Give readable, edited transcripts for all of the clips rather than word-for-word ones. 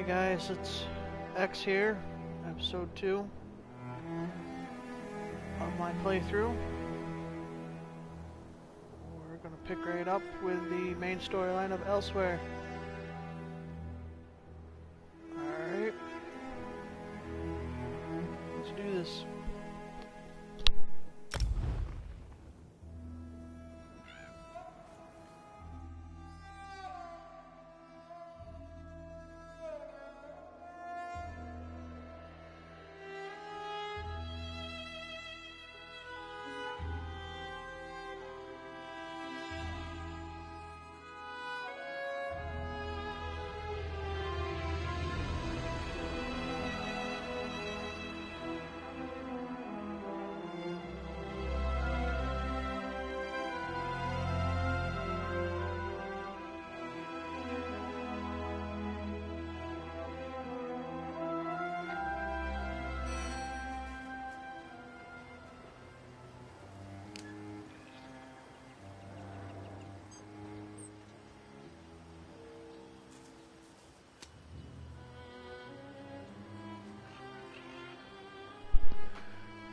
Hey guys, it's X here, episode 2 of my playthrough. We're gonna pick right up with the main storyline of Elsewhere. Alright. Let's do this.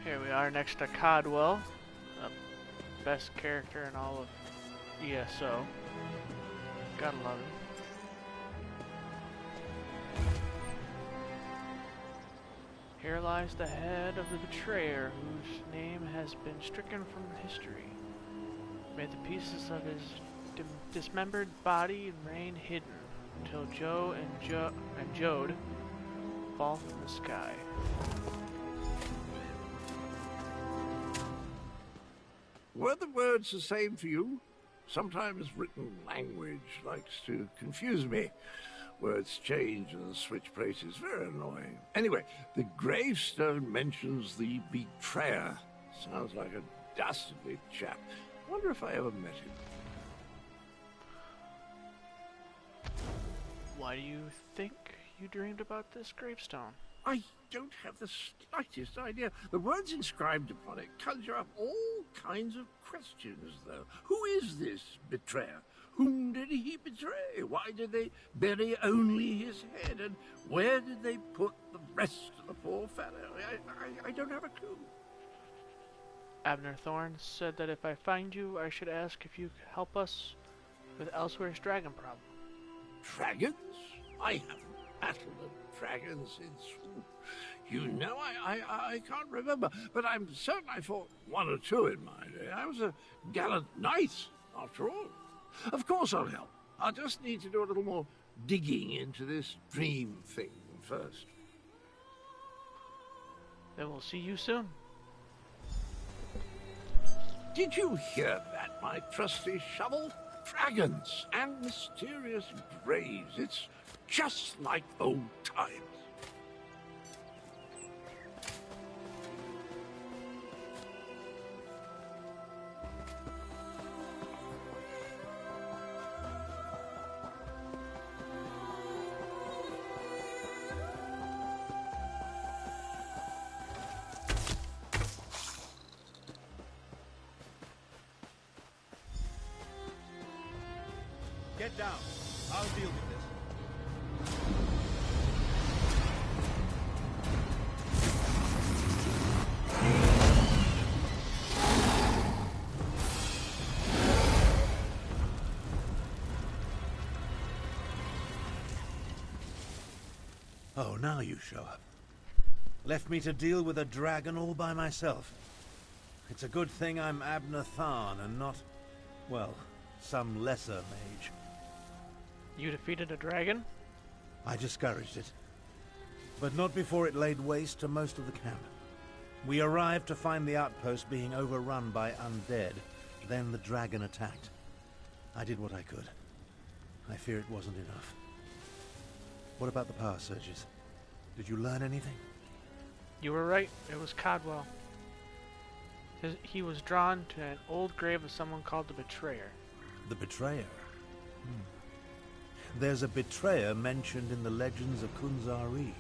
Here we are next to Codwell, the best character in all of ESO. Gotta love him. Here lies the head of the betrayer, whose name has been stricken from history. May the pieces of his dismembered body remain hidden until Joe and Jode fall from the sky. Were the words the same for you? Sometimes written language likes to confuse me. Words change and switch places. Very annoying. Anyway, the gravestone mentions the betrayer. Sounds like a dastardly chap. Wonder if I ever met him. Why do you think you dreamed about this gravestone? I don't have the slightest idea. The words inscribed upon it conjure up all kinds of questions, though. Who is this betrayer? Whom did he betray? Why did they bury only his head? And where did they put the rest of the poor fellow? I don't have a clue. Abner Thorne said that if I find you, I should ask if you could help us with Elsewhere's dragon problem. Dragons? I haven't battled a dragon since... You know, I can't remember, but I'm certain I fought one or two in my day. I was a gallant knight, after all. Of course I'll help. I'll just need to do a little more digging into this dream thing first. Then we'll see you soon. Did you hear that, my trusty shovel? Dragons and mysterious graves. It's just like old times. Get down. I'll deal with this. Oh, now you show up. Left me to deal with a dragon all by myself. It's a good thing I'm Abner Thorne and not, well, some lesser mage. You defeated a dragon? I discouraged it. But not before it laid waste to most of the camp. We arrived to find the outpost being overrun by undead. Then the dragon attacked. I did what I could. I fear it wasn't enough. What about the power surges? Did you learn anything? You were right. It was Codwell. He was drawn to an old grave of someone called the Betrayer. The Betrayer? There's a betrayer mentioned in the legends of Kunzari.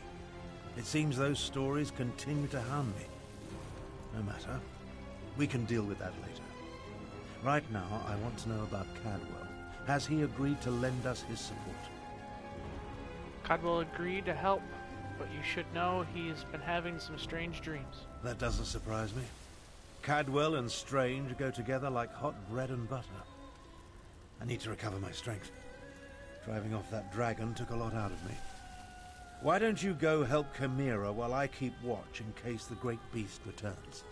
It seems those stories continue to hound me. No matter. We can deal with that later. Right now, I want to know about Cadwell. Has he agreed to lend us his support? Cadwell agreed to help, but you should know he's been having some strange dreams. That doesn't surprise me. Cadwell and Strange go together like hot bread and butter. I need to recover my strength. Driving off that dragon took a lot out of me. Why don't you go help Chimera while I keep watch in case the great beast returns?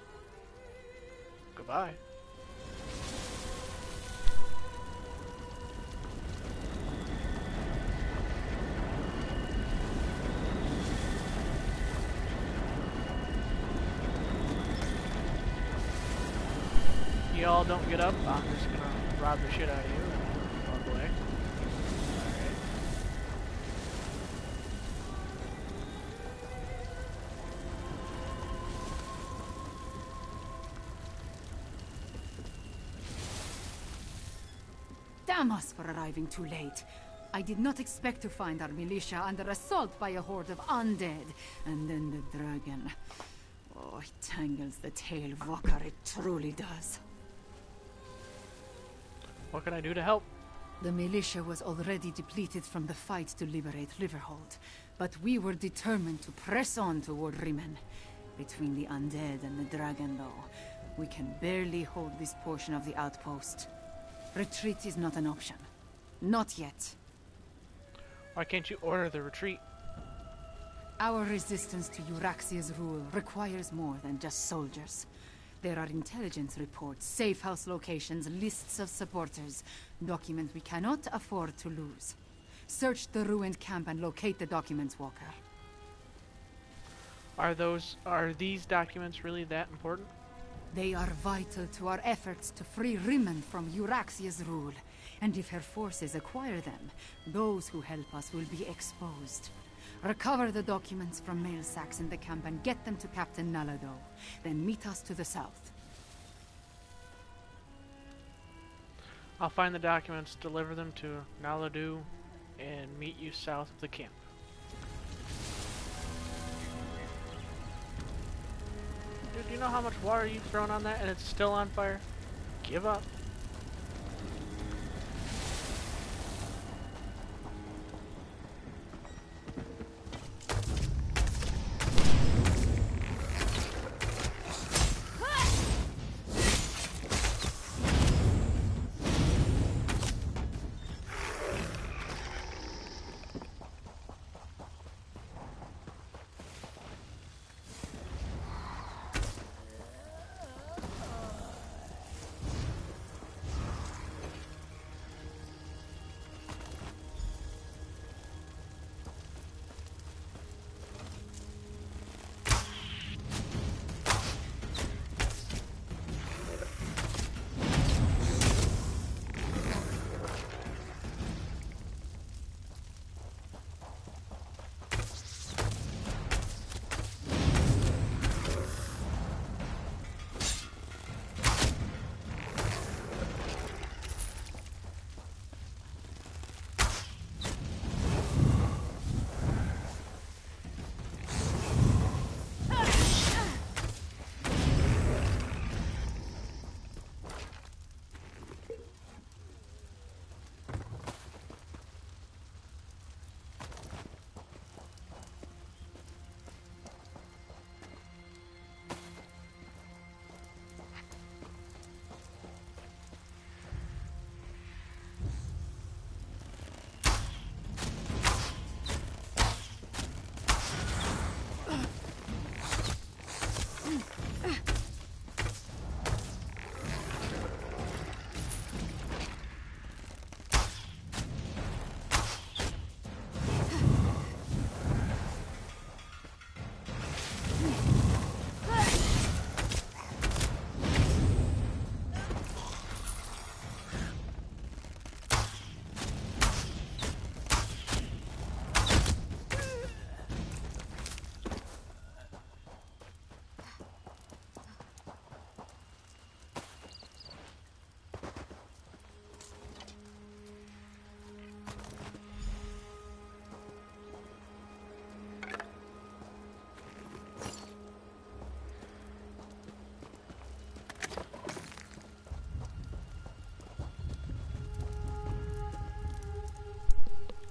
Goodbye. Y'all don't get up, I'm just gonna rob the shit out of you and walk away. Alright. Damn us for arriving too late. I did not expect to find our militia under assault by a horde of undead. And then the dragon. Oh, it tangles the tail, Walker, it truly does. What can I do to help? The militia was already depleted from the fight to liberate Riverhold, but we were determined to press on toward Riemann. Between the undead and the dragon, though, we can barely hold this portion of the outpost. Retreat is not an option. Not yet. Why can't you order the retreat? Our resistance to Euraxia's rule requires more than just soldiers. There are intelligence reports, safe house locations, lists of supporters, documents we cannot afford to lose. Search the ruined camp and locate the documents, Walker. Are these documents really that important? They are vital to our efforts to free Riemann from Euraxia's rule. And if her forces acquire them, those who help us will be exposed. Recover the documents from mail sacks in the camp and get them to Captain Nalado. Then meet us to the south. I'll find the documents, deliver them to Nalado, and meet you south of the camp. Dude, do you know how much water you've thrown on that and it's still on fire? Give up.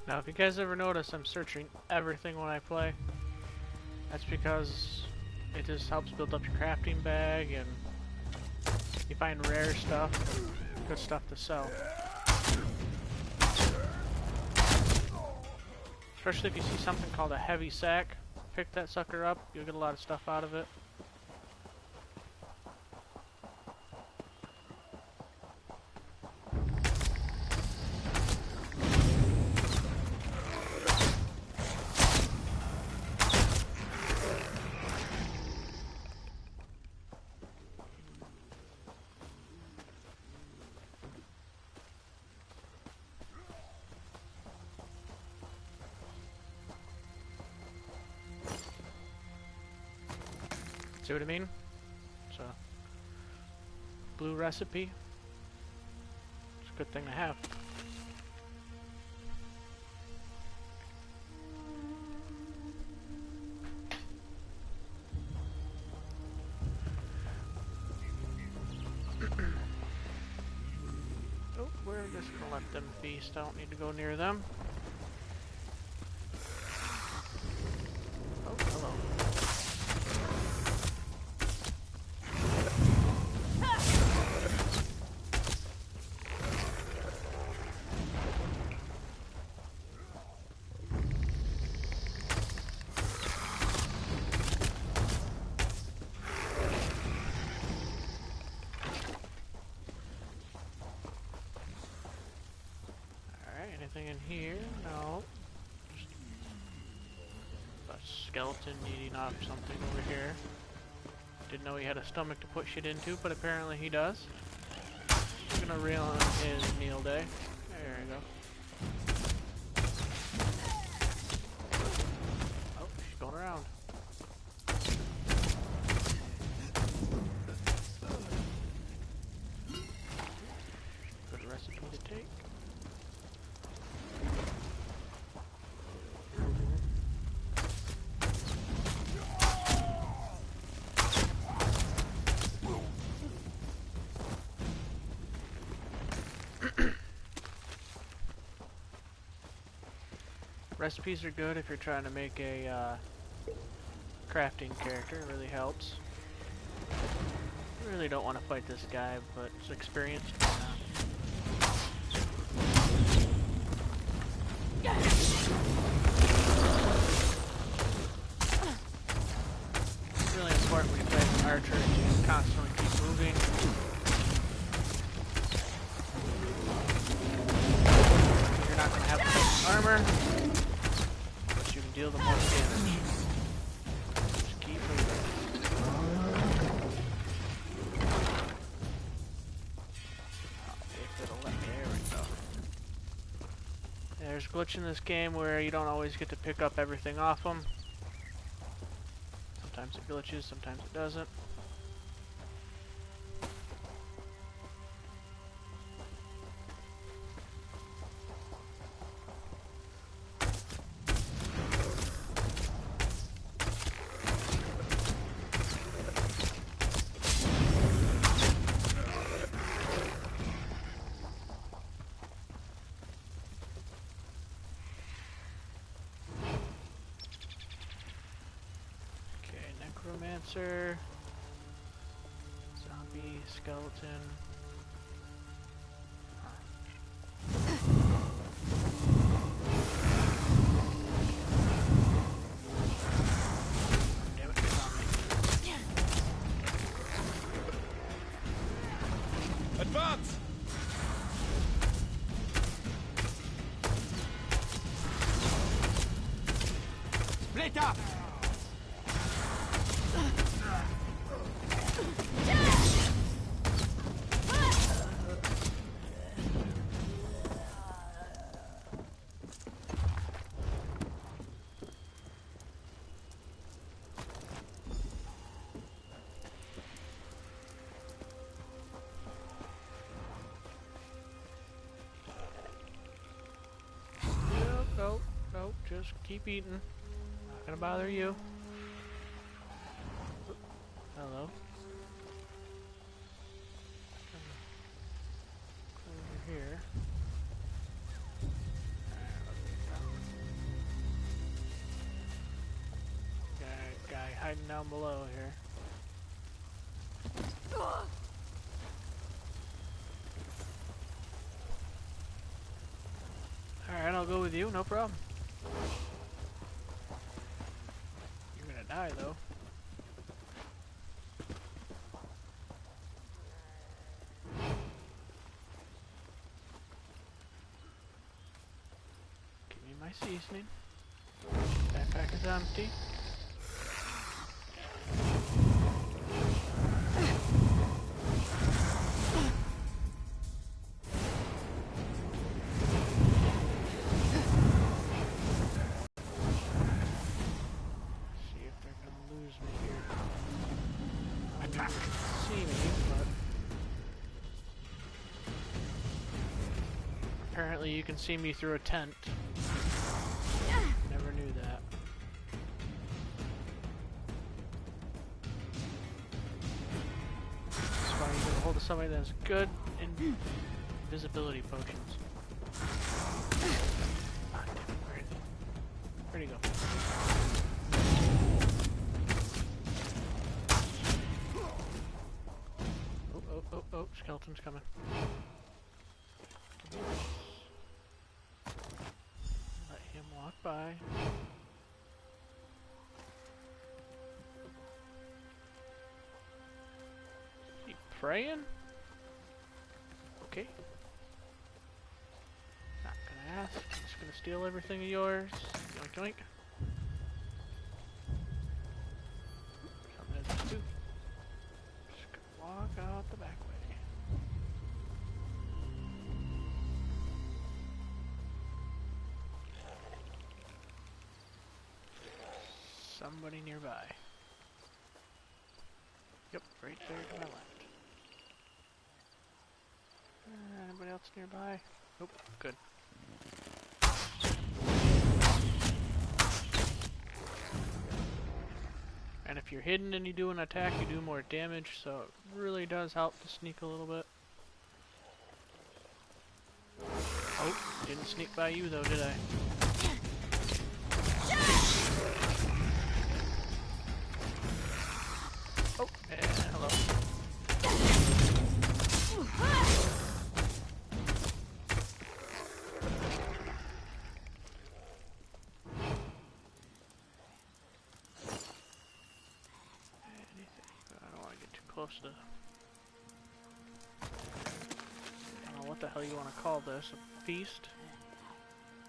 Now, if you guys ever notice, I'm searching everything when I play. That's because it just helps build up your crafting bag, and you find rare stuff, good stuff to sell. Especially if you see something called a heavy sack, pick that sucker up, you'll get a lot of stuff out of it. See what I mean? So, blue recipe. It's a good thing to have. Oh, we're just gonna let them feast. I don't need to go near them. Oh, hello. Anything in here? No. Just a skeleton eating off something over here. Didn't know he had a stomach to put shit into, but apparently he does. We're gonna reel on his meal day. There we go. Oh, she's going around. Good recipe to take. Recipes are good if you're trying to make a crafting character. It really helps. I really don't want to fight this guy, but it's experience. It's really important when you play as an archer to constantly keep moving. You're not going to have the best armor. You can deal the most damage. Just keep moving. If it'll let me, there we go. There's a glitch in this game where you don't always get to pick up everything off them. Sometimes it glitches, sometimes it doesn't. Necromancer, zombie, skeleton. Damn it, zombie. Advance! Split up! Nope, just keep eating. Not gonna bother you. Hello. Over here. hiding down below here. Alright, I'll go with you, no problem. You're gonna die though. Give me my seasoning. Backpack is empty. Apparently you can see me through a tent. Never knew that. That's why you get a hold of somebody that's good in invisibility potions. Ah, damn it, where'd he go? Oh, skeleton's coming. Let him walk by. Is he praying? Okay. Not gonna ask. I'm just gonna steal everything of yours. Yoink yoink. Something to do. Just gonna walk out the back way. Somebody nearby. Yep, right there to my left. Anybody else nearby? Nope, good. And if you're hidden and you do an attack, you do more damage, so it really does help to sneak a little bit. Oh, didn't sneak by you though, did I? Oh, hello. Anything? I don't want to get too close to... I don't know what the hell you want to call this. A feast?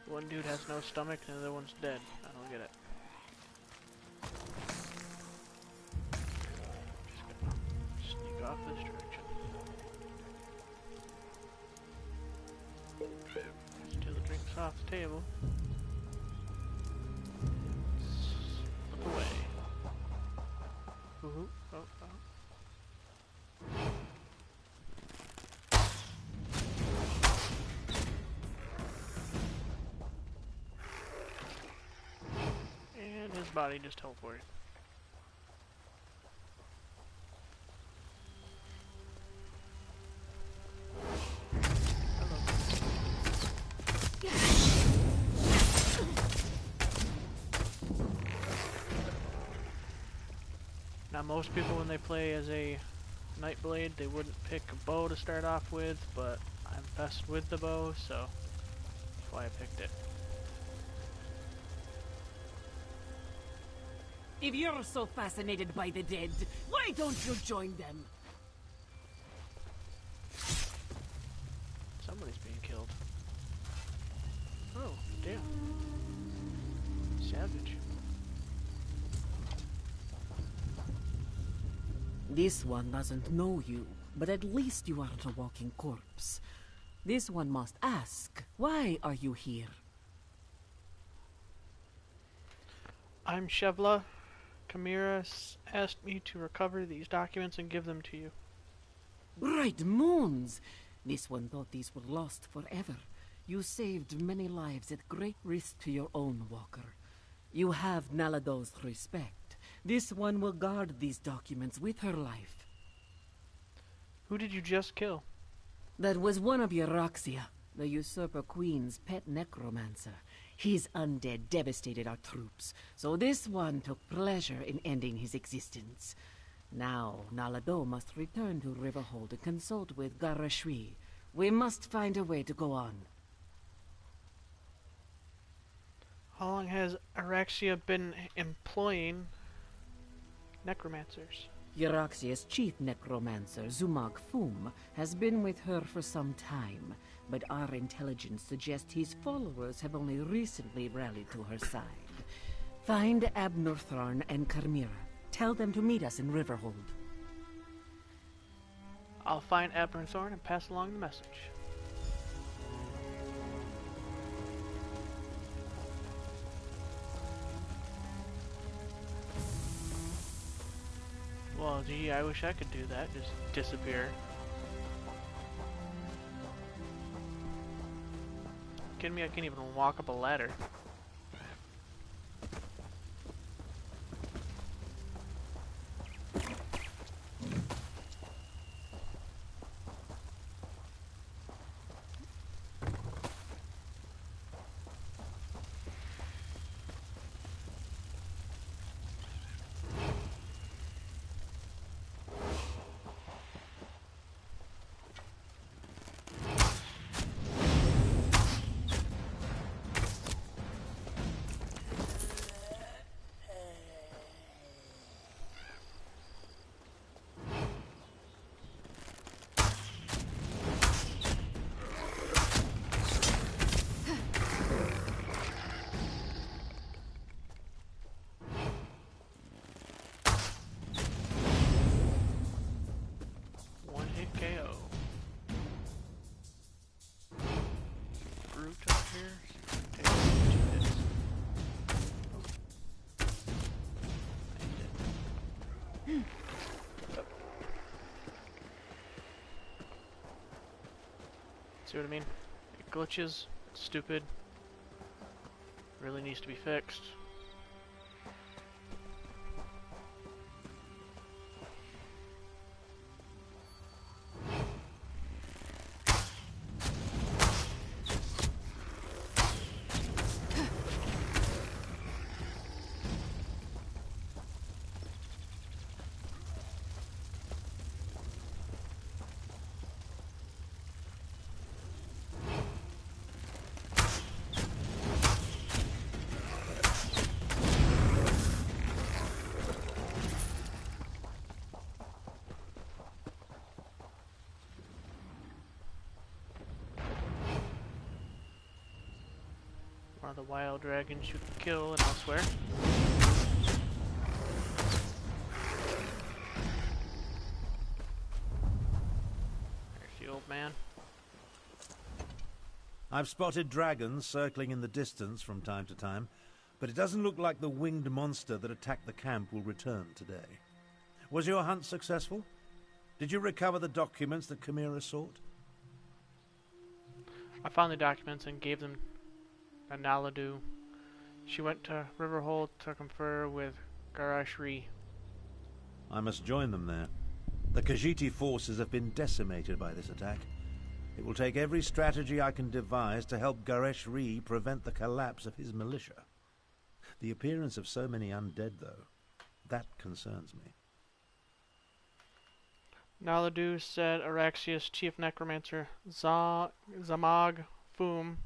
One dude has no stomach and the other one's dead. I don't get it. Off this direction. Steal the drinks off the table. Slip away. Ooh, oh, And his body just teleported. Now most people when they play as a Nightblade, they wouldn't pick a bow to start off with, but I'm best with the bow, so that's why I picked it. If you're so fascinated by the dead, why don't you join them? Somebody's being killed. Oh, damn. Savage. This one doesn't know you, but at least you aren't a walking corpse. This one must ask, why are you here? I'm Shevla. Chimera asked me to recover these documents and give them to you. Bright moons! This one thought these were lost forever. You saved many lives at great risk to your own walker. You have Nalado's respect. This one will guard these documents with her life. Who did you just kill? That was one of Euroxia, the usurper queen's pet necromancer. His undead devastated our troops, so this one took pleasure in ending his existence. Now, Nalado must return to Riverhold and consult with Garashri. We must find a way to go on. How long has Araxia been employing necromancers? Euraxia's chief necromancer, Zumag Fum, has been with her for some time, but our intelligence suggests his followers have only recently rallied to her side. Find Abnortharn and Carmira. Tell them to meet us in Riverhold. I'll find Abner Thorn and pass along the message. Well, gee, I wish I could do that. Just disappear. Kidding me? I can't even walk up a ladder. See what I mean? It glitches, it's stupid, really needs to be fixed. One of the wild dragons you can kill and elsewhere. There's the old man. I've spotted dragons circling in the distance from time to time, but it doesn't look like the winged monster that attacked the camp will return today. Was your hunt successful? Did you recover the documents that Chimera sought? I found the documents and gave them to Naladu. She went to Riverhold to confer with Garashri. I must join them there. The Khajiiti forces have been decimated by this attack. It will take every strategy I can devise to help Garashri prevent the collapse of his militia. The appearance of so many undead, though, that concerns me. Naladu said Araxia's chief necromancer, Zamag Fum,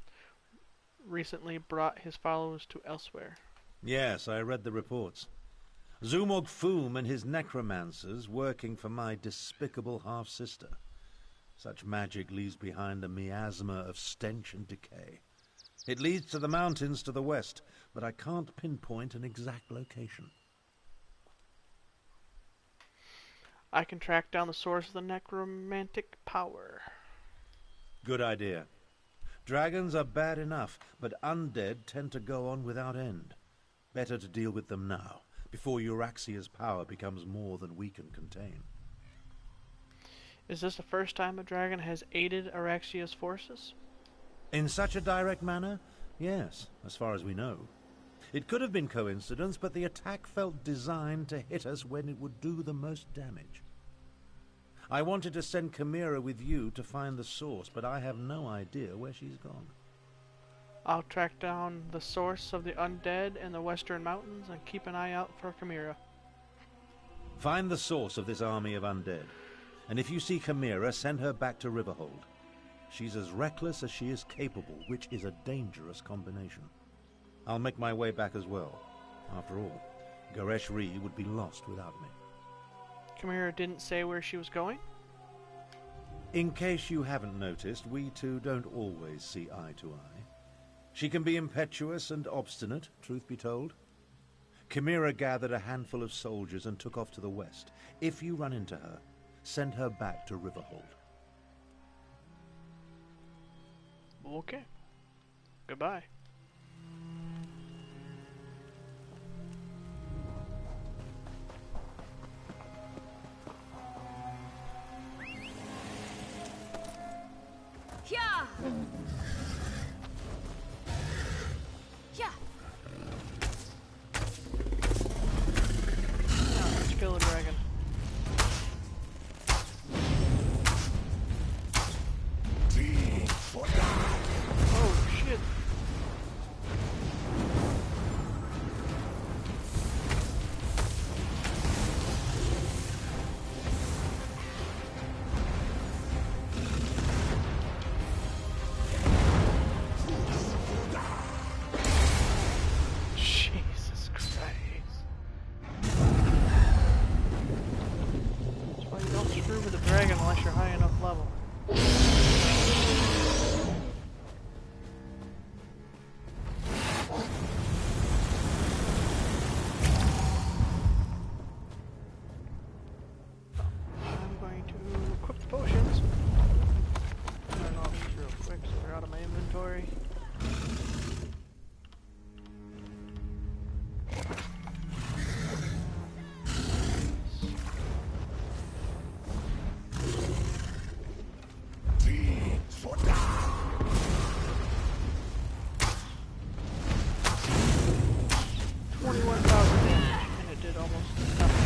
recently brought his followers to elsewhere. Yes, I read the reports. Zumog Foom and his necromancers working for my despicable half-sister. Such magic leaves behind a miasma of stench and decay. It leads to the mountains to the west, but I can't pinpoint an exact location. I can track down the source of the necromantic power. Good idea. Dragons are bad enough, but undead tend to go on without end. Better to deal with them now, before Euraxia's power becomes more than we can contain. Is this the first time a dragon has aided Araxia's forces? In such a direct manner? Yes, as far as we know. It could have been coincidence, but the attack felt designed to hit us when it would do the most damage. I wanted to send Chimera with you to find the source, but I have no idea where she's gone. I'll track down the source of the undead in the western mountains and keep an eye out for Chimera. Find the source of this army of undead, and if you see Chimera, send her back to Riverhold. She's as reckless as she is capable, which is a dangerous combination. I'll make my way back as well. After all, Goresh-Ri would be lost without me. Chimera didn't say where she was going? In case you haven't noticed, we two don't always see eye to eye. She can be impetuous and obstinate, truth be told. Chimera gathered a handful of soldiers and took off to the west. If you run into her, send her back to Riverhold. Okay. Goodbye. Yeah. Now, let's kill a dragon. Oh shit. Jesus Christ. That's why you don't screw with a dragon unless you're high enough level. I'm going to equip the potions. Turn off these real quick so they're out of my inventory. And it did almost nothing.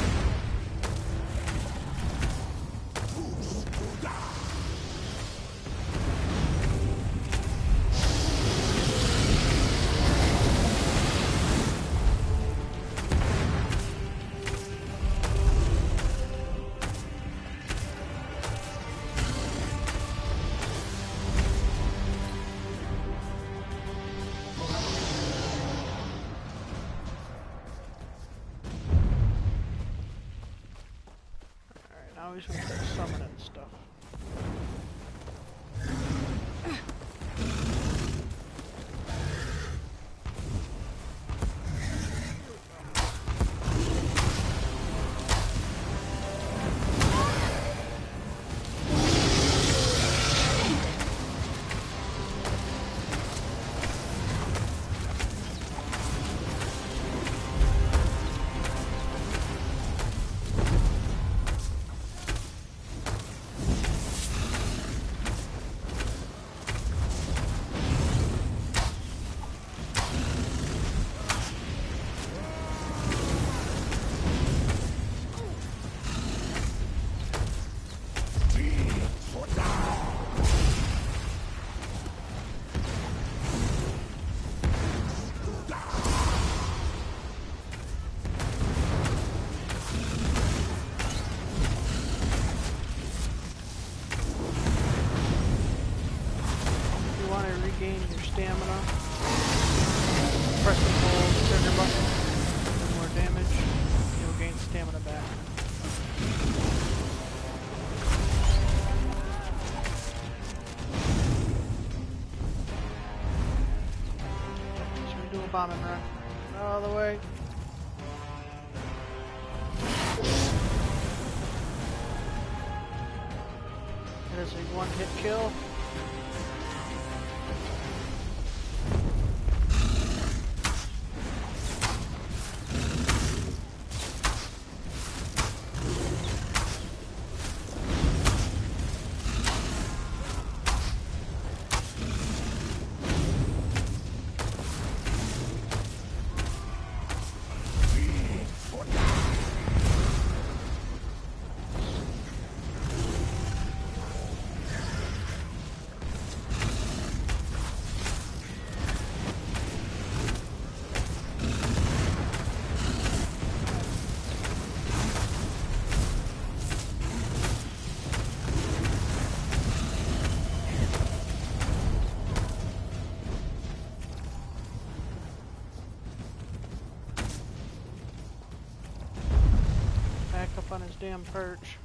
Alright, now he's going to start summoning stuff. Regain your stamina. Press and hold the trigger button. Do more damage. You'll gain stamina back. So we do a bombing run. All the way. It is a one-hit kill. damn perch.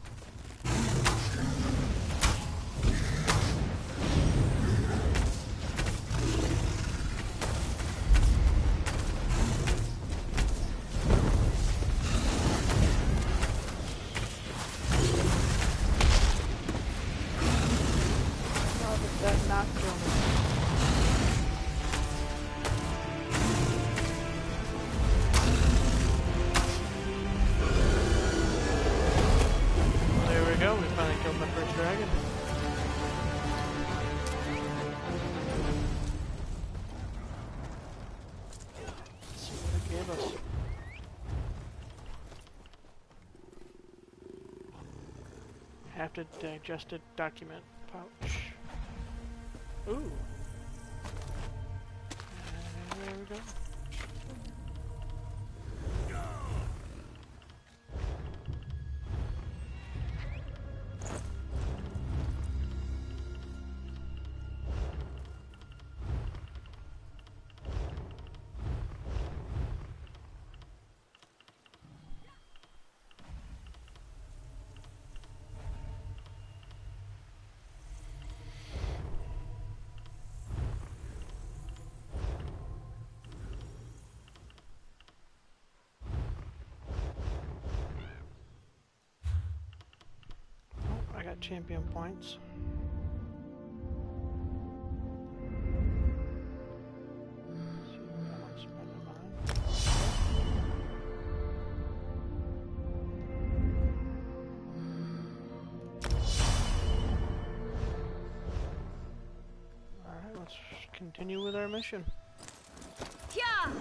Have to digest a document pouch. Ooh. And there we go. I got champion points. Alright, let's continue with our mission. Yeah.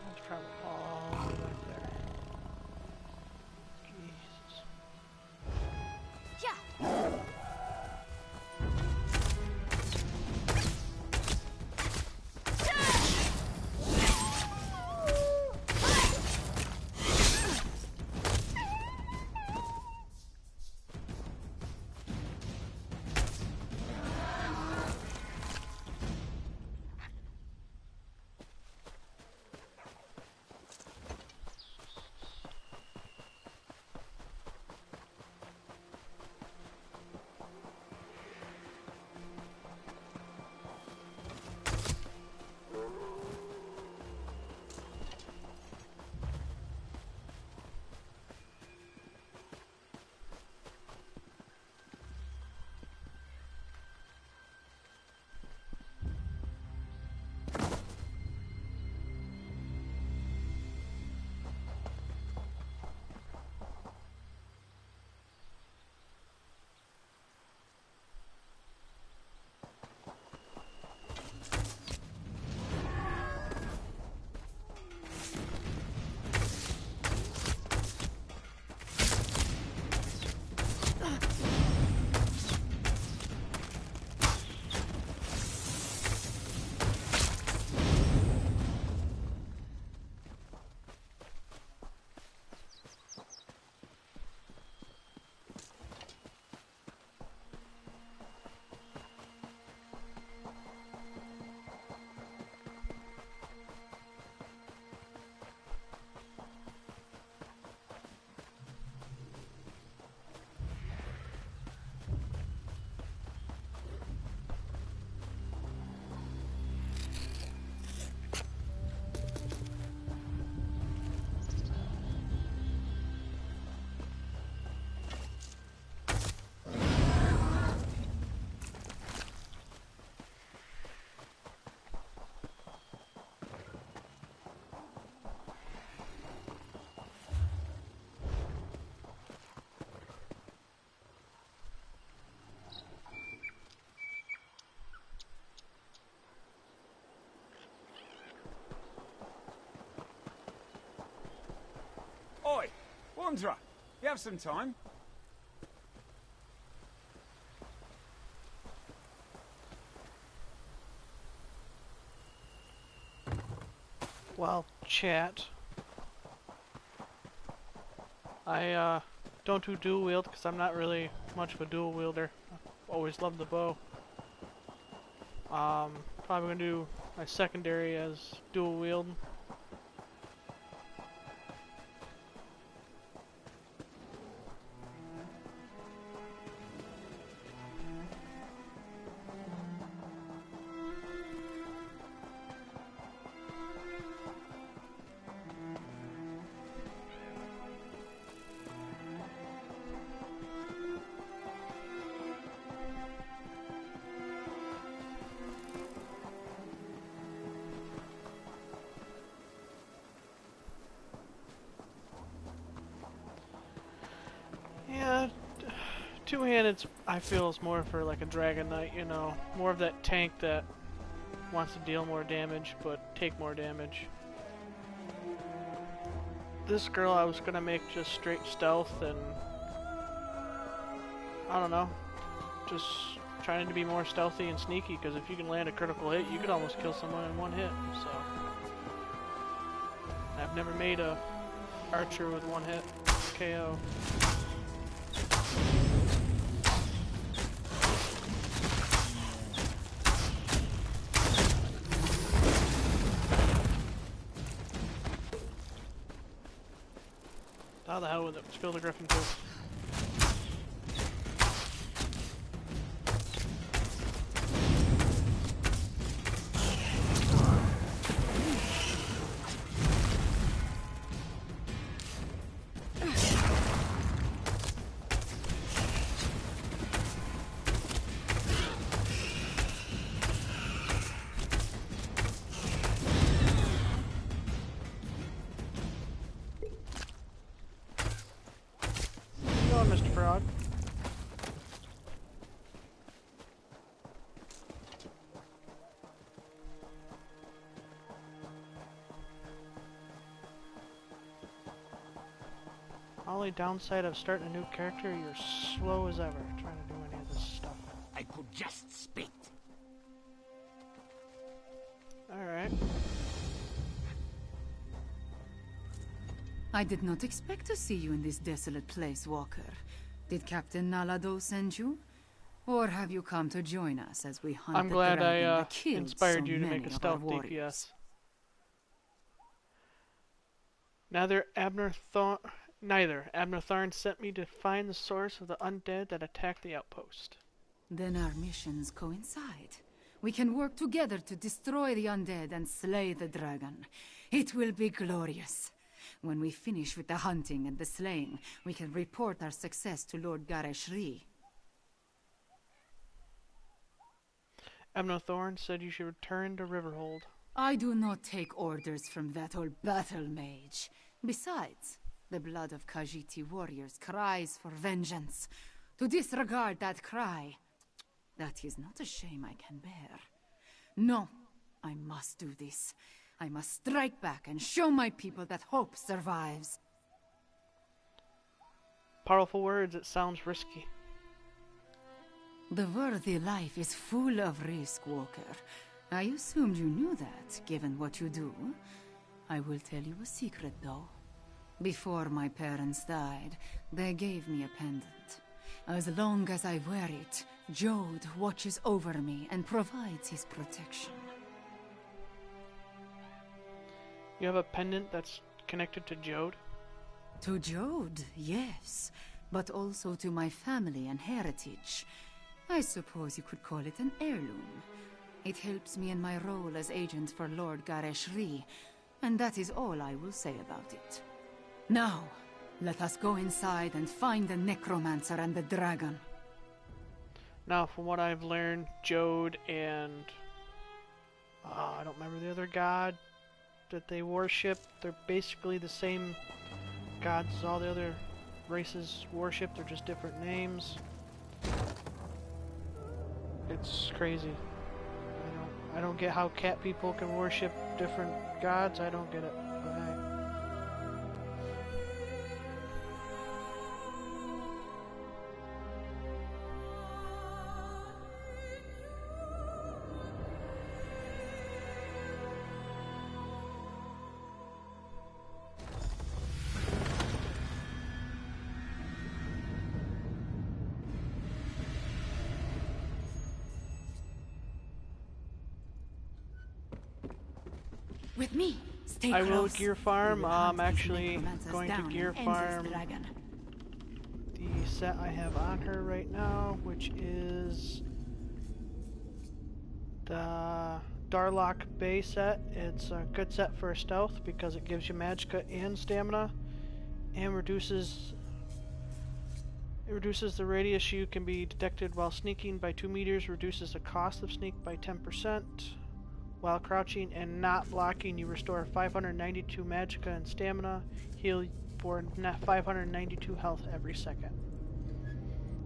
Let's travel all the way back there. Jesus. Yeah. Oi, Wanderer, you have some time? well, chat. I don't do dual wield because I'm not really much of a dual wielder. Always loved the bow. Probably gonna do my secondary as dual wield. Yeah, two-handed I feel is more for like a Dragon Knight, you know, more of that tank that wants to deal more damage but take more damage. This girl I was gonna make just straight stealth and I don't know, just trying to be more stealthy and sneaky because if you can land a critical hit, you could almost kill someone in one hit. So I've never made a archer with one hit KO. How the hell with it? Spill the Griffin too. Mr. Frog. Only downside of starting a new character, you're slow as ever trying to do any of this stuff. I could just spit. Alright. I did not expect to see you in this desolate place, Walker. Did Captain Nalado send you? Or have you come to join us as we hunt I'm the glad dragon I that killed inspired so you to many make a of stealth our warriors? DPS. Neither Abner Thorn sent me to find the source of the undead that attacked the outpost. Then our missions coincide. We can work together to destroy the undead and slay the dragon. It will be glorious. When we finish with the hunting and the slaying, we can report our success to Lord Gareshri. Abner Thorn said you should return to Riverhold. I do not take orders from that old battle mage. Besides, the blood of Khajiiti warriors cries for vengeance. To disregard that cry, that is not a shame I can bear. No, I must do this. I must strike back and show my people that hope survives. Powerful words, it sounds risky. The worthy life is full of risk, Walker. I assumed you knew that, given what you do. I will tell you a secret, though. Before my parents died, they gave me a pendant. As long as I wear it, Jode watches over me and provides his protection. You have a pendant that's connected to Jode? To Jode, yes, but also to my family and heritage. I suppose you could call it an heirloom. It helps me in my role as agent for Lord Gareshri, and that is all I will say about it. Now, let us go inside and find the necromancer and the dragon. Now, from what I've learned, Jode and... I don't remember the other god that they worship. They're basically the same gods as all the other races worship. They're just different names. It's crazy. I don't get how cat people can worship different gods. I don't get it. But hey. With me. Stay I will close. gear farm. We will hunt I'm these actually necromancers going to down gear and end this farm dragon. the set I have on her right now, which is the Darlock Bay set. It's a good set for a stealth because it gives you magicka and stamina, and reduces the radius you can be detected while sneaking by 2 meters, reduces the cost of sneak by 10%. While crouching and not blocking, you restore 592 magicka and stamina, heal for 592 health every second.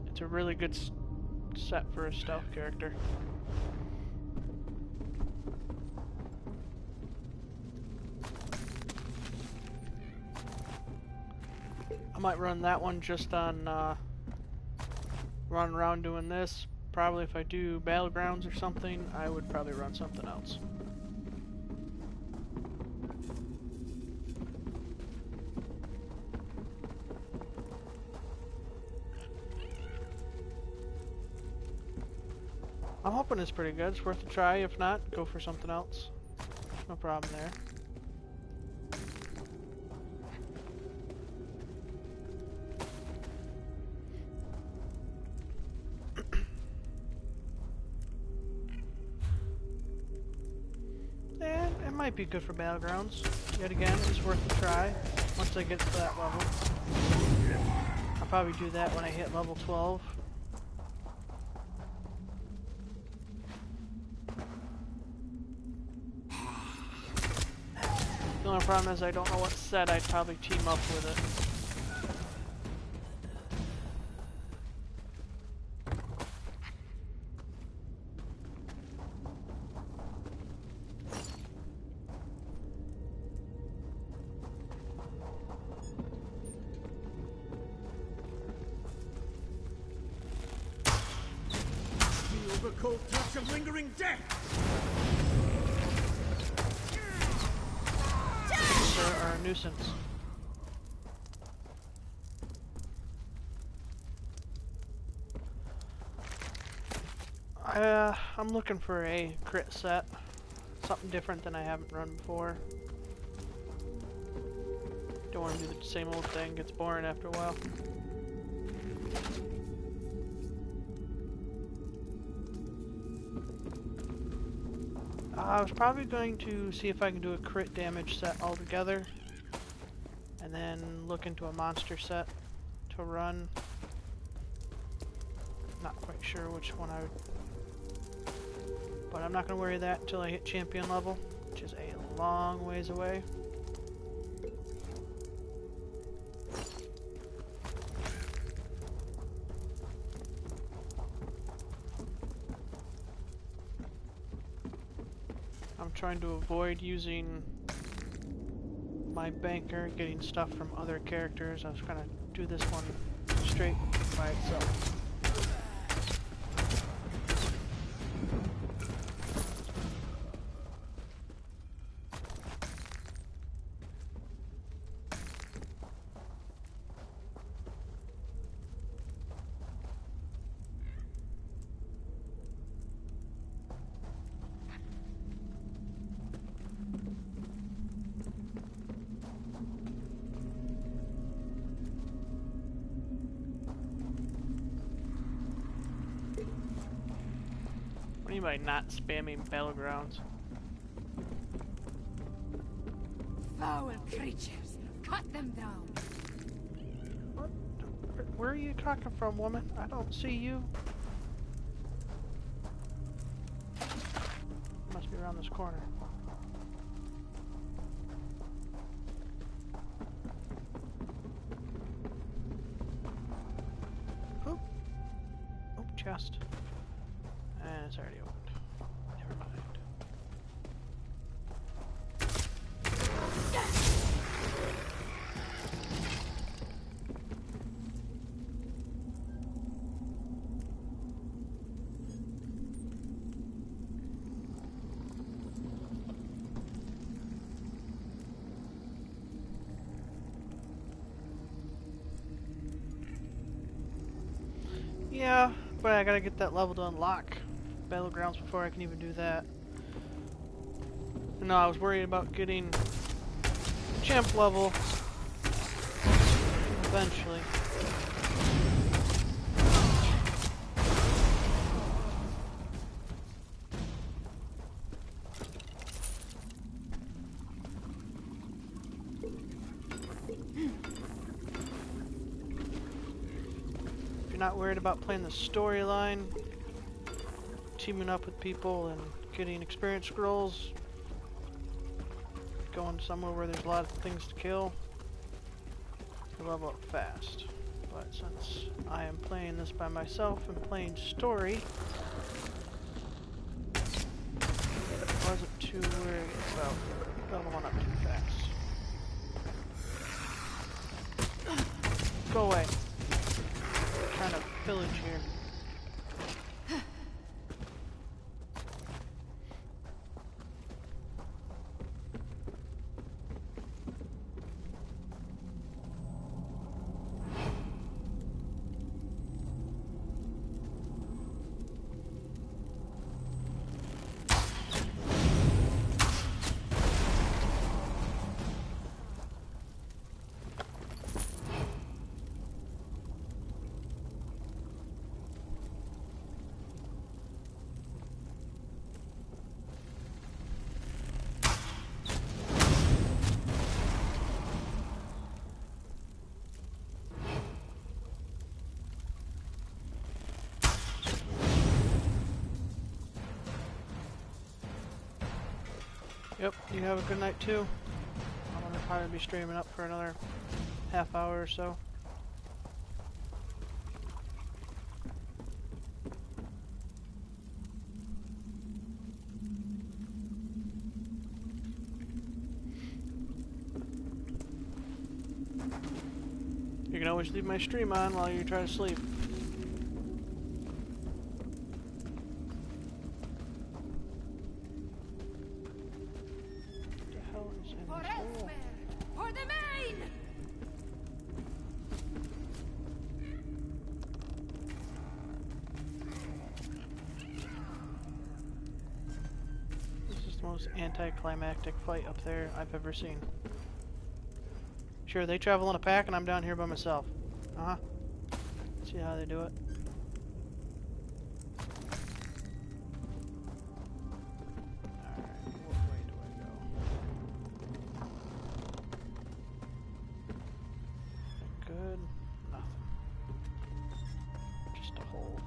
It's a really good set for a stealth character. I might run that one just on running around doing this. Probably if I do Battlegrounds or something, I would probably run something else. I'm hoping it's pretty good. It's worth a try. If not, go for something else. No problem there. And it might be good for Battlegrounds. Yet again, it's worth a try once I get to that level. I'll probably do that when I hit level 12. The only problem is I don't know what set I'd probably team up with it. The cold touch of lingering death! They are a nuisance. I'm looking for a crit set. Something different than I haven't run before. Don't want to do the same old thing, gets boring after a while. I was probably going to see if I can do a crit damage set altogether, and then look into a monster set to run. Not quite sure which one I would, but I'm not going to worry that until I hit champion level, which is a long ways away. I'm trying to avoid using my banker, getting stuff from other characters. I was going to do this one straight by itself. What do you mean by not spamming Battlegrounds? Foul creatures, cut them down. What? Where are you talking from, woman? I don't see you. Must be around this corner. Oh. Oh, chest. And it's already opened. Never mind. Yeah, but I gotta get that level to unlock Battlegrounds before I can even do that. No, I was worried about getting champ level eventually. If you're not worried about playing the storyline, teaming up with people and getting experience scrolls, going somewhere where there's a lot of things to kill, you level up fast. But since I am playing this by myself and playing story, I wasn't too worried about leveling up too fast. Go away. I'm trying to pillage here. Yep, you have a good night too. I'm gonna probably be streaming up for another half hour or so. You can always leave my stream on while you try to sleep. Anticlimactic fight up there I've ever seen. Sure, they travel in a pack and I'm down here by myself. Uh-huh. See how they do it. Alright, what way do I go? Good. Nothing. Just a hole.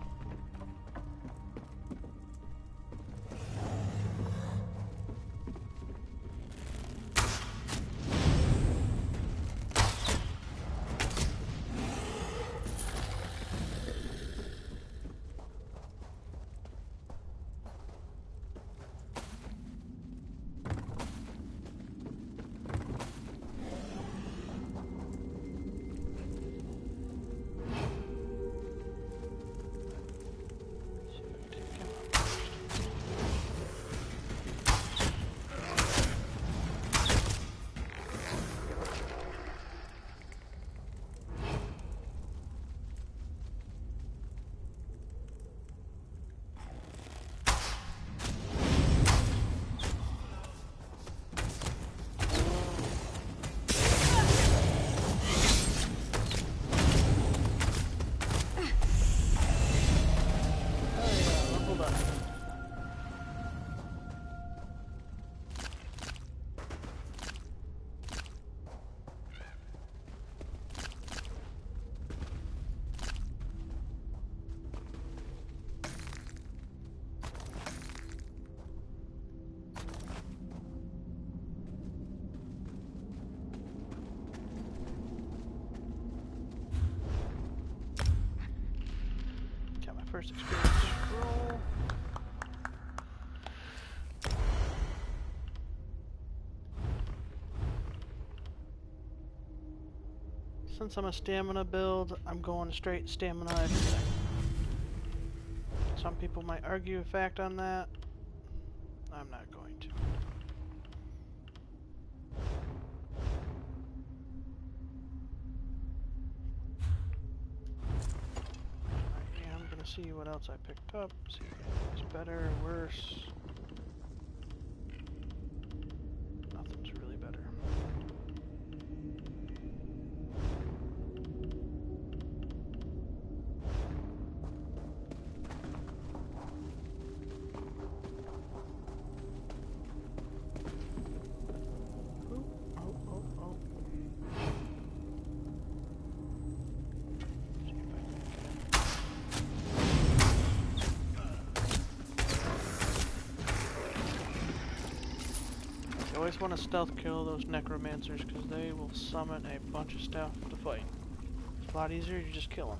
First experience scroll. Since I'm a stamina build, I'm going straight stamina everything. Some people might argue a fact on that. I'm not going to. See what else I picked up, see if it's better or worse. always want to stealth kill those necromancers because they will summon a bunch of stuff to fight. It's a lot easier to just kill them.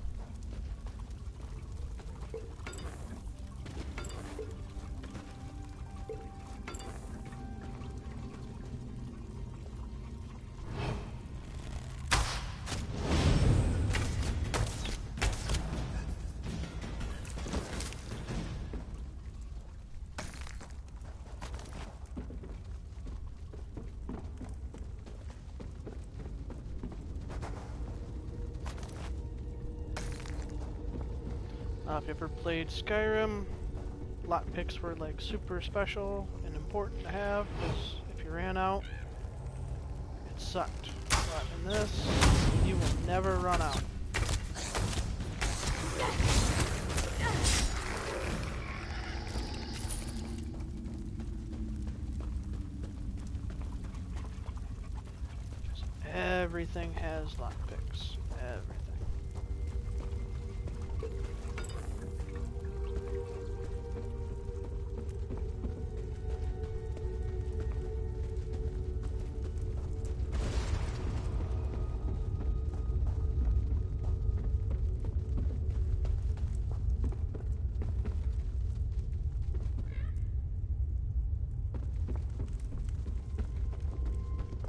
If you ever played Skyrim, lockpicks were like super special and important to have because if you ran out, it sucked. But in this, you will never run out. Everything has lockpicks. Everything.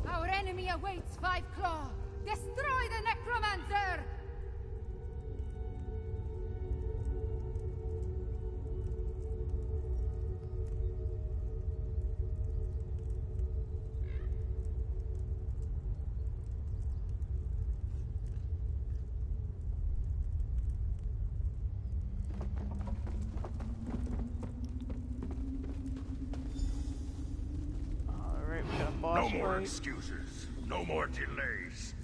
Our enemy awaits, Five Claw! Destroy the necromancer! Alright, we got a boss No more fight. excuses. No more delays.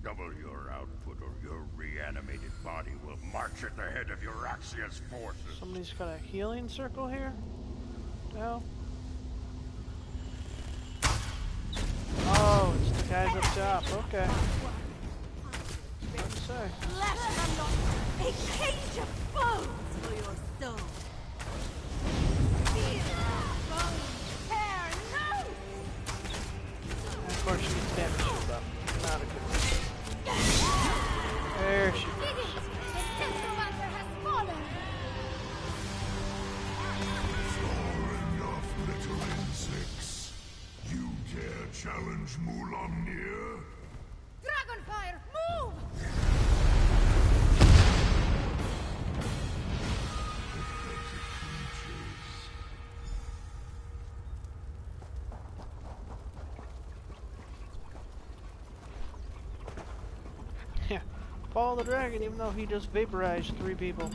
Double your output or your reanimated body will march at the head of Euraxia's forces. Somebody's got a healing circle here? No? Oh, it's the guys up top. Okay. What to say? Left them not a cage of bones for your soul! Feel bone, tear, no! And of course she gets damaged up. Not a good thing. There she goes. The necromancer has fallen! Enough, little insects. You dare challenge Mulamnir? Dragonfire, move! Yeah. Follow the dragon even though he just vaporized 3 people.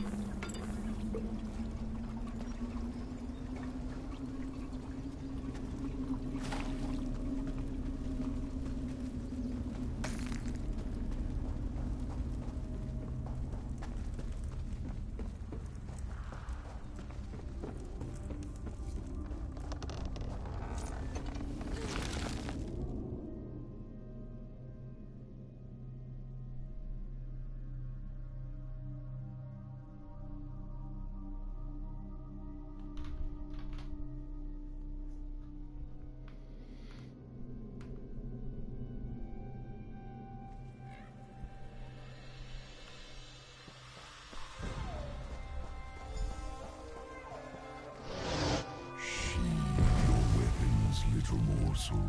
Little morsel.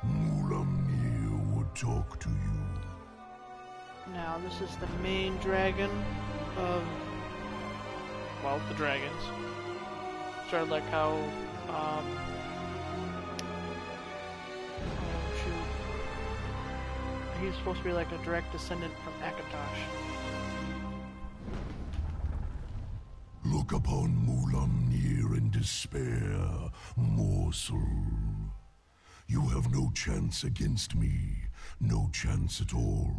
Mulamnir would talk to you. Now this is the main dragon of, well, the dragons. Sort of like how, oh shoot. He's supposed to be like a direct descendant from Akatosh. Look upon Mulamnir in despair, morsel. You have no chance against me, no chance at all.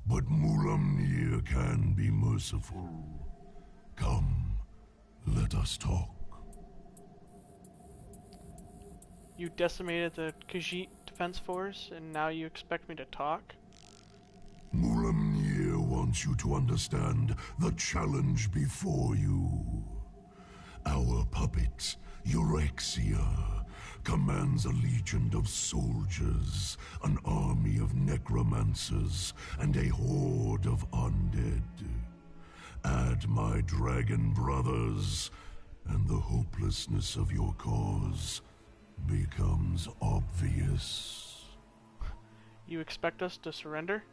But Mulamnir can be merciful. Come, let us talk. You decimated the Khajiit Defense Force, and now you expect me to talk? Mulamnir wants you to understand the challenge before you. Our puppet, Euraxia, commands a legion of soldiers, an army of necromancers, and a horde of undead. Add my dragon brothers, and the hopelessness of your cause becomes obvious. You expect us to surrender?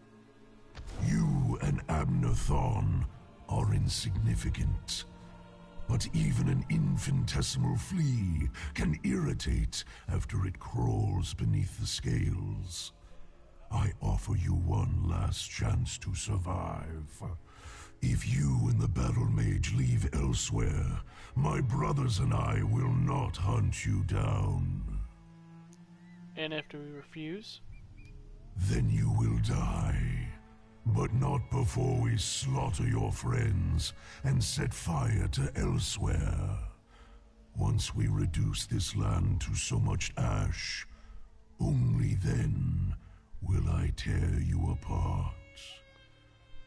You and Abnathon are insignificant. But even an infinitesimal flea can irritate after it crawls beneath the scales. I offer you one last chance to survive. If you and the battle mage leave elsewhere, my brothers and I will not hunt you down. And if we refuse? Then you will die. But not before we slaughter your friends and set fire to elsewhere. Once we reduce this land to so much ash, only then will I tear you apart.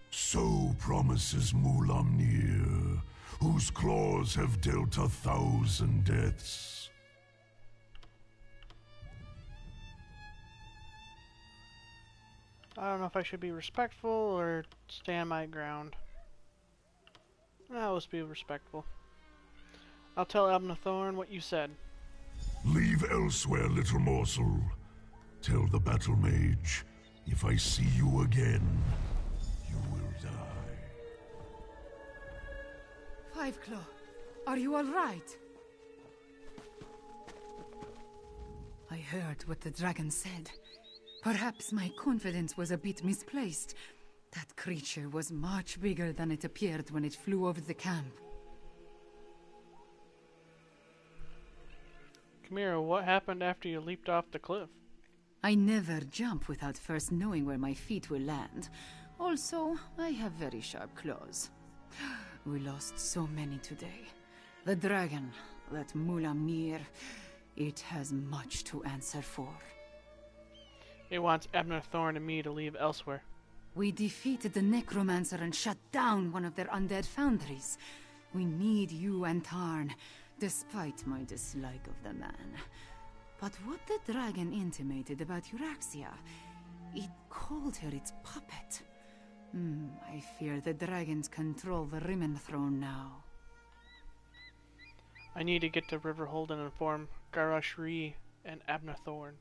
So promises Mulamnir, whose claws have dealt 1,000 deaths. I don't know if I should be respectful or stand my ground. Let's be respectful. I'll tell Abnathorn what you said. Leave elsewhere, little morsel. Tell the battle mage, if I see you again, you will die. Fiveclaw, are you all right? I heard what the dragon said. Perhaps my confidence was a bit misplaced. That creature was much bigger than it appeared when it flew over the camp. Chimera, what happened after you leaped off the cliff? I never jump without first knowing where my feet will land. Also, I have very sharp claws. We lost so many today. The dragon, that Mulamnir, it has much to answer for. It wants Abnathorn and me to leave elsewhere. We defeated the necromancer and shut down one of their undead foundries. We need you and Tarn, despite my dislike of the man. But what the dragon intimated about Euraxia, it called her its puppet. I fear the dragons control the Rimen throne now. I need to get to Riverhold and inform Garashri and Abnathorn.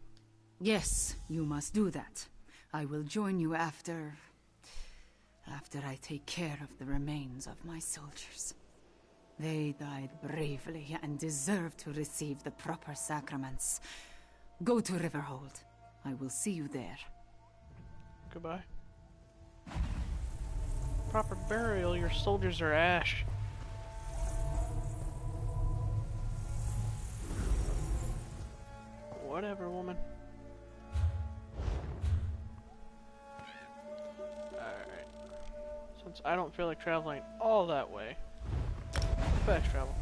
Yes, you must do that. I will join you after I take care of the remains of my soldiers. They died bravely and deserve to receive the proper sacraments. Go to Riverhold. I will see you there. Goodbye. Proper burial, your soldiers are ash. Whatever, woman. Alright. Since I don't feel like traveling all that way, fast travel.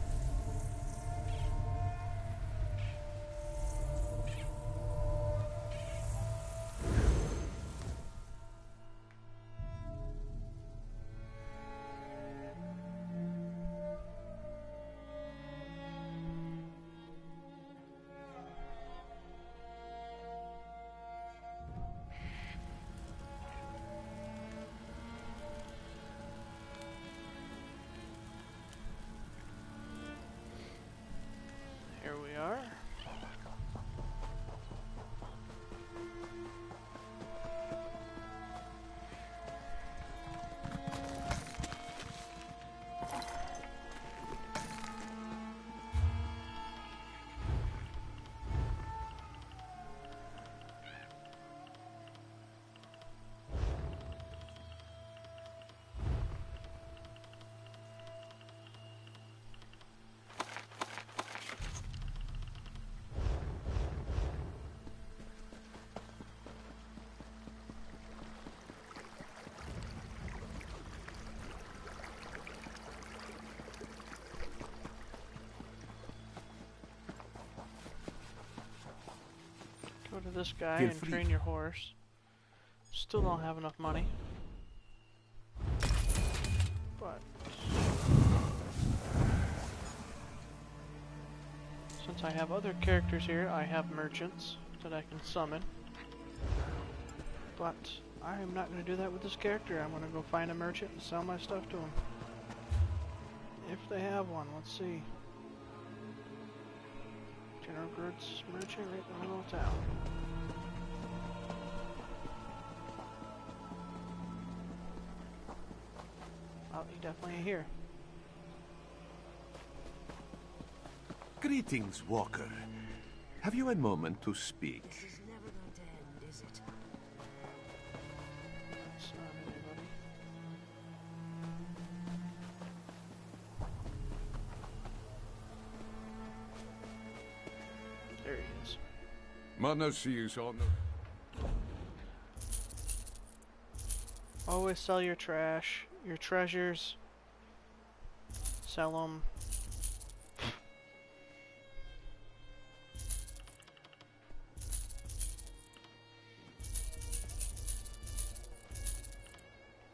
Here we are. Go to this guy and train your horse. Still don't have enough money. But Since I have other characters here, I have merchants that I can summon. But I am not going to do that with this character. I'm going to go find a merchant and sell my stuff to him. If they have one, let's see. General goods merchant right in the middle of town. Oh, he definitely ain't here. Greetings, Walker. Have you a moment to speak? This is never going to end, is it? That's not anybody. There he is. Manners see you, son. Always sell your trash, your treasures. Sell them.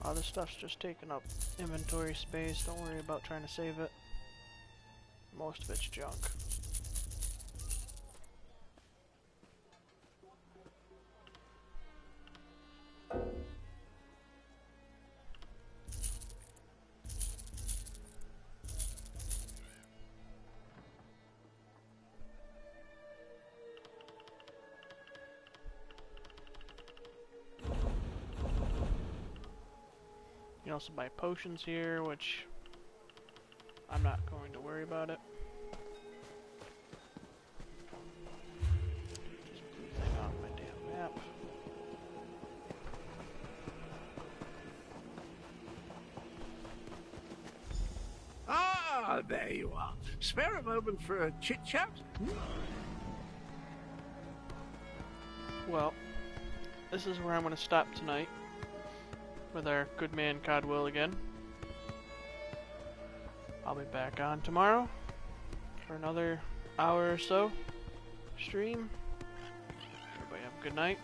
All this stuff's just taking up inventory space. Don't worry about trying to save it. Most of it's junk. You can also buy potions here, which I'm not going to worry about it. Just blue thing off my damn map. Ah, there you are. Spare a moment for a chit-chat? Well, this is where I'm going to stop tonight with our good man Codwill again. I'll be back on tomorrow for another hour or so stream. Everybody have a good night.